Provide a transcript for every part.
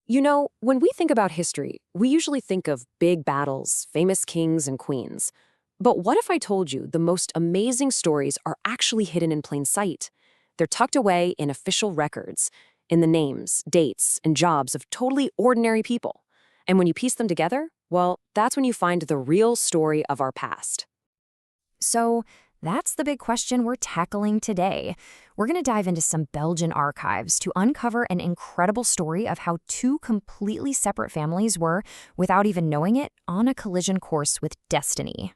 You know, when we think about history, we usually think of big battles, famous kings and queens. But what if I told you the most amazing stories are actually hidden in plain sight? They're tucked away in official records, in the names, dates, and jobs of totally ordinary people. And when you piece them together, well, that's when you find the real story of our past. So that's the big question we're tackling today. We're going to dive into some Belgian archives to uncover an incredible story of how two completely separate families were, without even knowing it, on a collision course with destiny.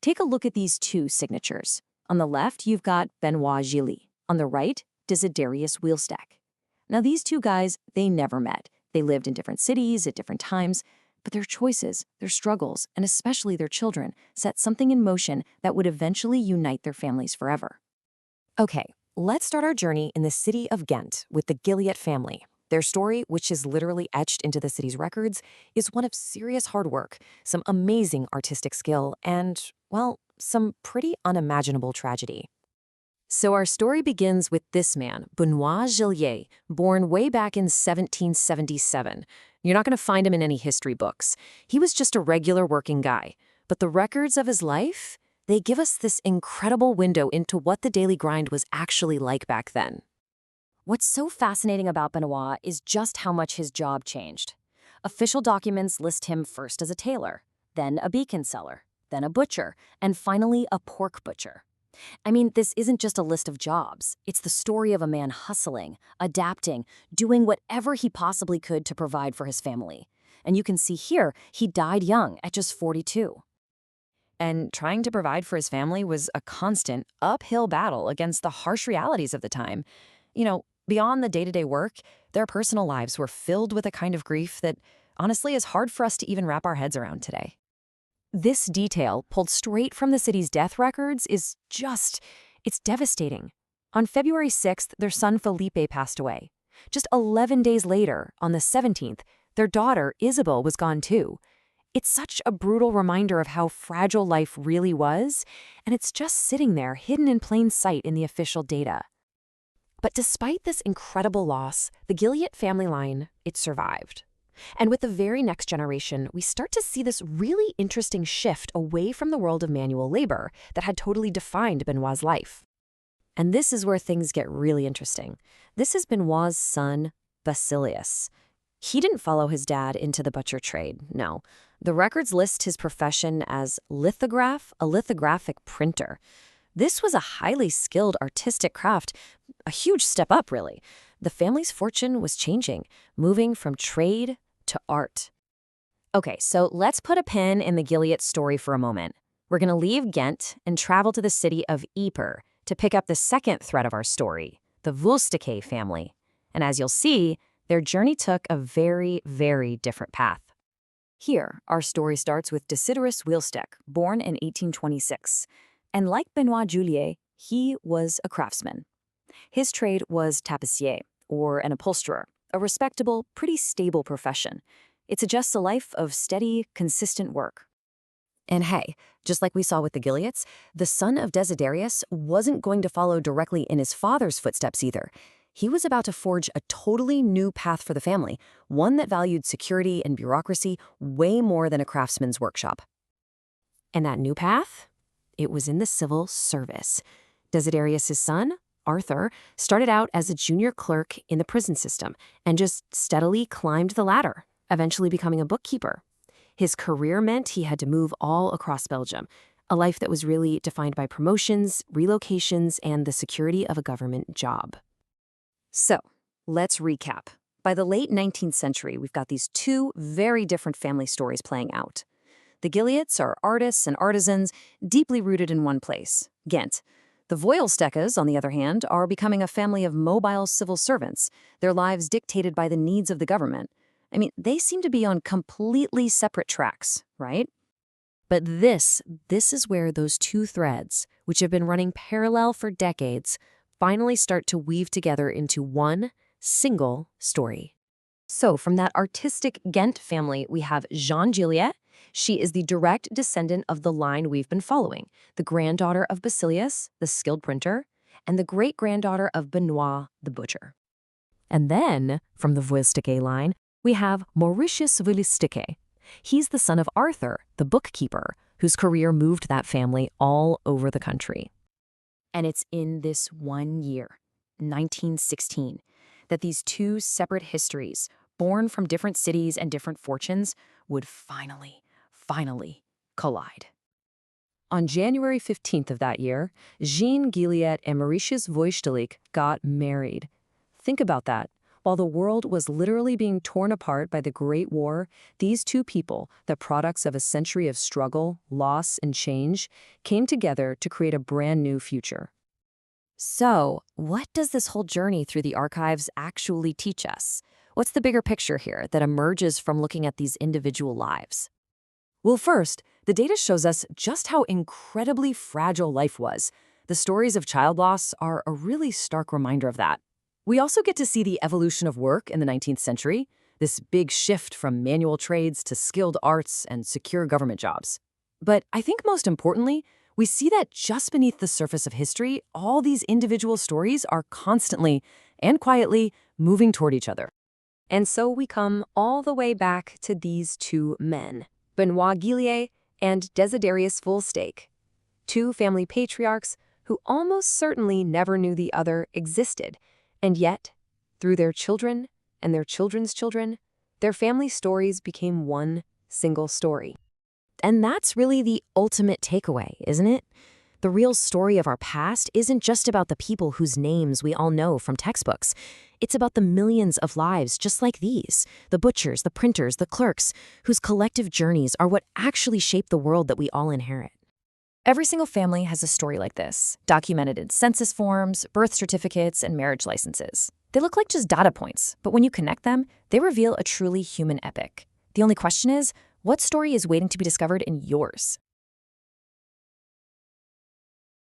Take a look at these two signatures. On the left, you've got Benoit Gilly. On the right, Desiderius Wheelstack. Now, these two guys, they never met. They lived in different cities at different times, but their choices, their struggles, and especially their children set something in motion that would eventually unite their families forever. Okay, let's start our journey in the city of Ghent with the Gilliatt family. Their story, which is literally etched into the city's records, is one of serious hard work, some amazing artistic skill, and, well, some pretty unimaginable tragedy. So our story begins with this man, Benoit Gillier, born way back in 1777. You're not going to find him in any history books. He was just a regular working guy. But the records of his life, they give us this incredible window into what the daily grind was actually like back then. What's so fascinating about Benoit is just how much his job changed. Official documents list him first as a tailor, then a beacon seller, then a butcher, and finally a pork butcher. I mean, this isn't just a list of jobs. It's the story of a man hustling, adapting, doing whatever he possibly could to provide for his family. And you can see here, he died young at just 42. And trying to provide for his family was a constant, uphill battle against the harsh realities of the time. Beyond the day-to-day work, their personal lives were filled with a kind of grief that, honestly, is hard for us to even wrap our heads around today. This detail, pulled straight from the city's death records, it's devastating. On February 6th, their son Felipe passed away. Just 11 days later, on the 17th, their daughter Isabel was gone too. It's such a brutal reminder of how fragile life really was, and it's just sitting there, hidden in plain sight in the official data. But despite this incredible loss, the Gilliatt family line, it survived. And with the very next generation, we start to see this really interesting shift away from the world of manual labor that had totally defined Benoit's life. And this is where things get really interesting. This is Benoit's son, Basilius. He didn't follow his dad into the butcher trade, no. The records list his profession as a lithographic printer. This was a highly skilled artistic craft, a huge step up, really. The family's fortune was changing, moving from trade to art. Okay, so let's put a pin in the Gilliatt story for a moment. We're going to leave Ghent and travel to the city of Ypres to pick up the second thread of our story, the Wulstake family. And as you'll see, their journey took a very, very different path. Here, our story starts with Desiderius Wheelstack, born in 1826. And like Benoit Gillier, he was a craftsman. His trade was tapissier, or an upholsterer, a respectable, pretty stable profession. It suggests a life of steady, consistent work. And hey, just like we saw with the Gilliatts, the son of Desiderius wasn't going to follow directly in his father's footsteps either. He was about to forge a totally new path for the family, one that valued security and bureaucracy way more than a craftsman's workshop. And that new path? It was in the civil service. Desiderius' son, Arthur, started out as a junior clerk in the prison system and just steadily climbed the ladder, eventually becoming a bookkeeper. His career meant he had to move all across Belgium, a life that was really defined by promotions, relocations, and the security of a government job. So, let's recap. By the late 19th century, we've got these two very different family stories playing out. The Gilliatts are artists and artisans deeply rooted in one place, Ghent. The Wheelstackes, on the other hand, are becoming a family of mobile civil servants, their lives dictated by the needs of the government. I mean, they seem to be on completely separate tracks, right? But this is where those two threads, which have been running parallel for decades, finally start to weave together into one single story. So from that artistic Ghent family, we have Jeanne Gilliatt. She is the direct descendant of the line we've been following, the granddaughter of Basilius, the skilled printer, and the great-granddaughter of Benoit, the butcher. And then, from the Wulstake line, We have Mauritius Vilistike. He's the son of Arthur, the bookkeeper, whose career moved that family all over the country. And it's in this one year, 1916, that these two separate histories, born from different cities and different fortunes, would finally collide. On January 15th of that year, Jean Guillet and Mauritius Voistelik got married. Think about that. While the world was literally being torn apart by the Great War, these two people, the products of a century of struggle, loss, and change, came together to create a brand new future. So, what does this whole journey through the archives actually teach us? What's the bigger picture here that emerges from looking at these individual lives? Well, first, the data shows us just how incredibly fragile life was. The stories of child loss are a really stark reminder of that. We also get to see the evolution of work in the 19th century, this big shift from manual trades to skilled arts and secure government jobs. But I think most importantly, we see that just beneath the surface of history, all these individual stories are constantly and quietly moving toward each other. And so we come all the way back to these two men, Benoit Guillet and Desiderius Volsteek, two family patriarchs who almost certainly never knew the other existed. And yet, through their children and their children's children, their family stories became one single story. And that's really the ultimate takeaway, isn't it? The real story of our past isn't just about the people whose names we all know from textbooks. It's about the millions of lives just like these, the butchers, the printers, the clerks, whose collective journeys are what actually shape the world that we all inherit. Every single family has a story like this, documented in census forms, birth certificates, and marriage licenses. They look like just data points, but when you connect them, they reveal a truly human epic. The only question is, what story is waiting to be discovered in yours?